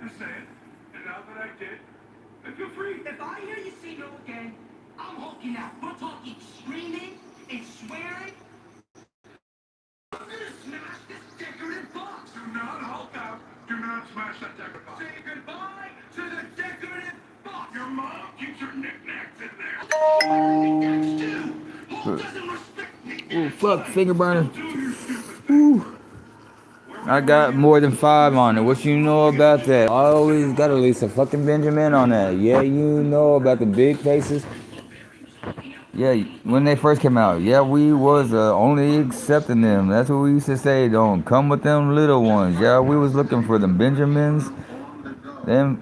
to say it, and now that I did, I feel free. If I hear you say no again, I'm hulking out. We're talking screaming and swearing. I'm gonna smash this decorative box. Do not hulk out. Do not smash that decorative box. Say goodbye to the decorative box. Your mom keeps her knickknacks in there. Knickknacks too. Hulk doesn't respect knickknacks. Ooh, fuck, finger burner. Do you stupid thing. Ooh. I got more than 5 on it. What you know about that? I always got at least a fucking Benjamin on that. Yeah, you know about the big faces. Yeah, when they first came out, yeah, we was only accepting them. That's what we used to say. Don't come with them little ones. Yeah, we was looking for them Benjamins, them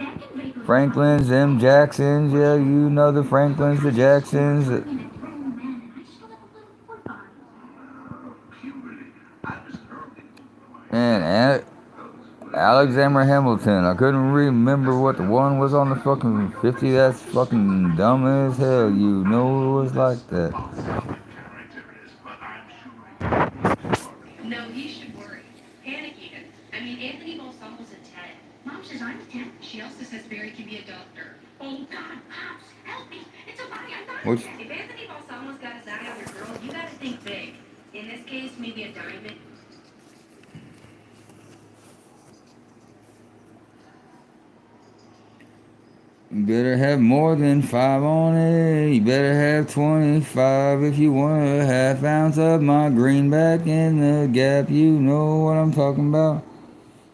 Franklins, them Jacksons. Yeah, you know the Franklins, the Jacksons. And Alexander Hamilton. I couldn't remember what the one was on the fucking 50. That's fucking dumb as hell. You know it was like that. No, he should worry. Panic even. I mean, Anthony Balsam was a 10. Mom says I'm a 10. She also says Barry can be a doctor. Oh, God, Pops, help me. It's a body. I'm not a 10. If Anthony Balsamo's got his eye on your girl, you gotta think big. In this case, maybe a diamond. You better have more than 5 on it. You better have 25 if you want a half ounce of my greenback in the Gap. You know what I'm talking about.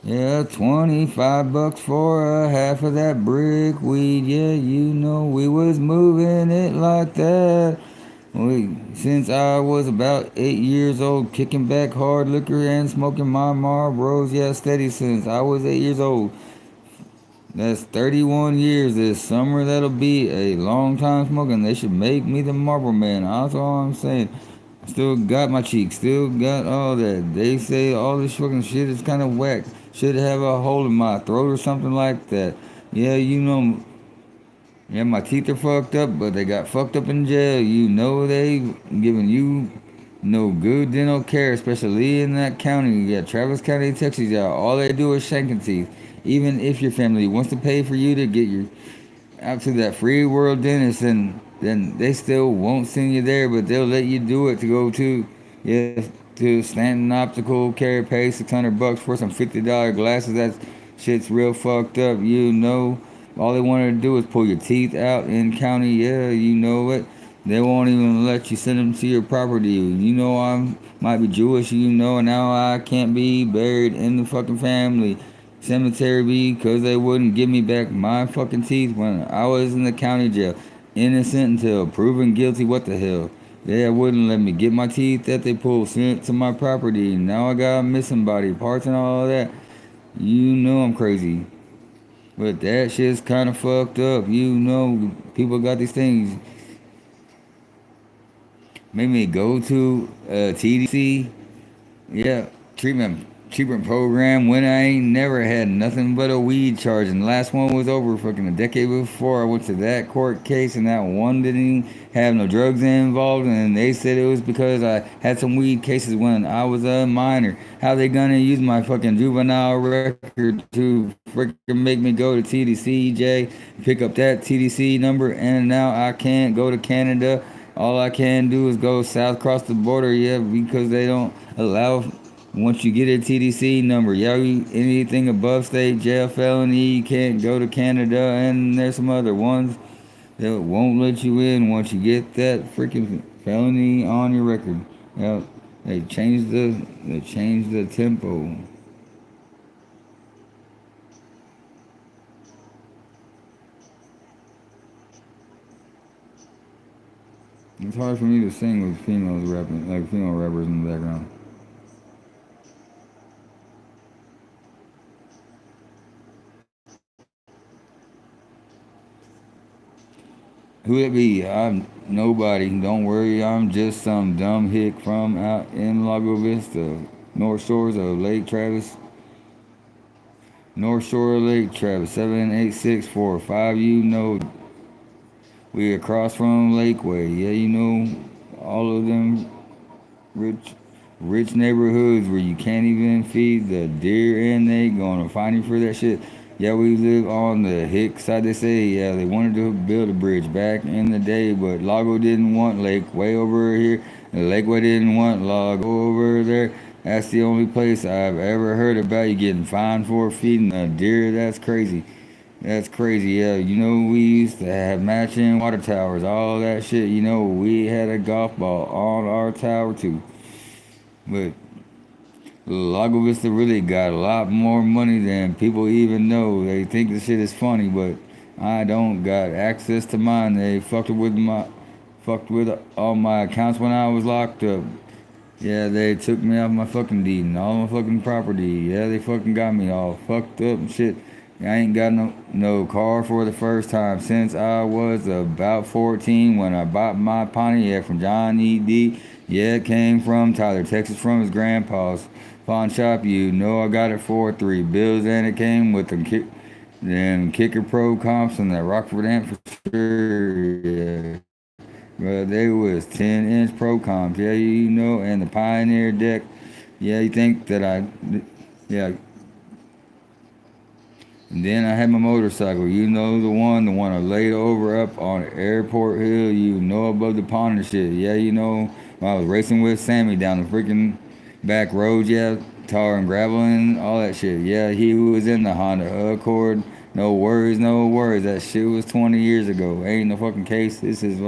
Yeah, 25 bucks for a half of that brick weed. Yeah, you know we was moving it like that. Since I was about 8 years old, kicking back hard liquor and smoking my Marlboros. Yeah, steady since I was 8 years old. That's 31 years this summer. That'll be a long time smoking. They should make me the Marlboro Man. That's all I'm saying. Still got my cheeks. Still got all that. They say all this fucking shit is kind of whack. Should have a hole in my throat or something like that. Yeah, you know. Yeah, my teeth are fucked up, but they got fucked up in jail. You know they giving you no good dental care, especially in that county. Yeah, Travis County, Texas. Yeah, all they do is shanking teeth. Even if your family wants to pay for you to get your out to that free world dentist, and then they still won't send you there, but they'll let you do it to go to, yeah, to Stanton Optical Care, pay $600 for some $50 glasses. That shit's real fucked up. You know, all they want to do is pull your teeth out in county. Yeah, you know it. They won't even let you send them to your property. You know I might be Jewish. You know now I can't be buried in the fucking family cemetery because they wouldn't give me back my fucking teeth when I was in the county jail. Innocent until proven guilty. What the hell? They wouldn't let me get my teeth that they pulled sent to my property. Now I got missing body parts and all of that. You know I'm crazy. But that shit's kind of fucked up. You know people got these things. Made me go to TDC. Yeah, treatment program when I ain't never had nothing but a weed charge. And the last one was over fucking a decade before I went to that court case, and that one didn't even have no drugs involved, and they said it was because I had some weed cases when I was a minor. How they gonna use my fucking juvenile record to freaking make me go to TDCJ, pick up that TDC number, and now I can't go to Canada. All I can do is go south across the border, yeah, because they don't allow. Once you get a TDC number, yeah, anything above state jail felony, you can't go to Canada, and there's some other ones that won't let you in once you get that freaking felony on your record. Yeah, they changed the tempo. It's hard for me to sing with females rapping, like female rappers in the background. Who it be? I'm nobody. Don't worry, I'm just some dumb hick from out in Lago Vista, North Shores of Lake Travis. North Shore of Lake Travis, 78645. You know, we across from Lakeway. Yeah, you know, all of them rich, rich neighborhoods where you can't even feed the deer, and they gonna find you for that shit. Yeah, we live on the hick side. They say, yeah, they wanted to build a bridge back in the day, but Lago didn't want Lakeway over here. And Lakeway didn't want Lago over there. That's the only place I've ever heard about you getting fined for feeding a deer. That's crazy. That's crazy, yeah. You know, we used to have matching water towers, all that shit. You know, we had a golf ball on our tower too. But Lago Vista really got a lot more money than people even know. They think the shit is funny, but I don't got access to mine. They fucked with all my accounts when I was locked up. Yeah, they took me off my fucking deed and all my fucking property. Yeah, they fucking got me all fucked up and shit. I ain't got no car for the first time since I was about 14 when I bought my Pontiac from Johnny D. Yeah, it came from Tyler, Texas, from his grandpa's pawn shop. You know I got it for $3 and it came with them Kicker Pro comps and the Rockford amp for sure. Yeah. But they was 10-inch Pro comps. Yeah, you know, and the Pioneer deck. Yeah, you think that yeah. And then I had my motorcycle, you know the one I laid over up on Airport Hill, you know, above the pond and shit. Yeah, you know, when I was racing with Sammy down the freaking back roads, yeah, tar and gravel and all that shit. Yeah, he was in the Honda Accord. No worries, no worries. That shit was 20 years ago. Ain't no fucking case. This is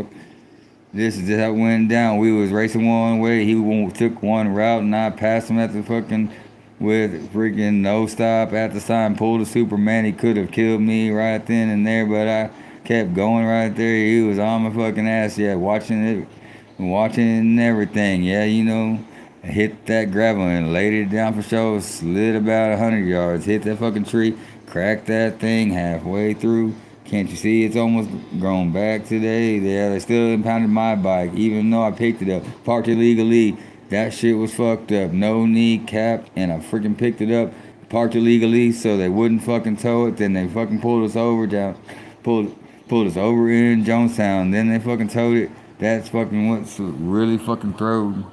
just how it went down. We was racing one way. Took one route, and I passed him at the fucking with freaking no stop at the sign. Pulled a Superman. He could have killed me right then and there, but I kept going right there. He was on my fucking ass. Yeah, watching everything. Yeah, you know, I hit that gravel and laid it down for show. Slid about 100 yards. Hit that fucking tree. Cracked that thing halfway through. Can't you see it's almost grown back today? Yeah, they still impounded my bike, even though I picked it up. Parked illegally. That shit was fucked up. No kneecap, and I freaking picked it up. Parked illegally so they wouldn't fucking tow it. Then they fucking pulled us over pulled us over in Jonestown. Then they fucking towed it. That's fucking what's really fucking throwed.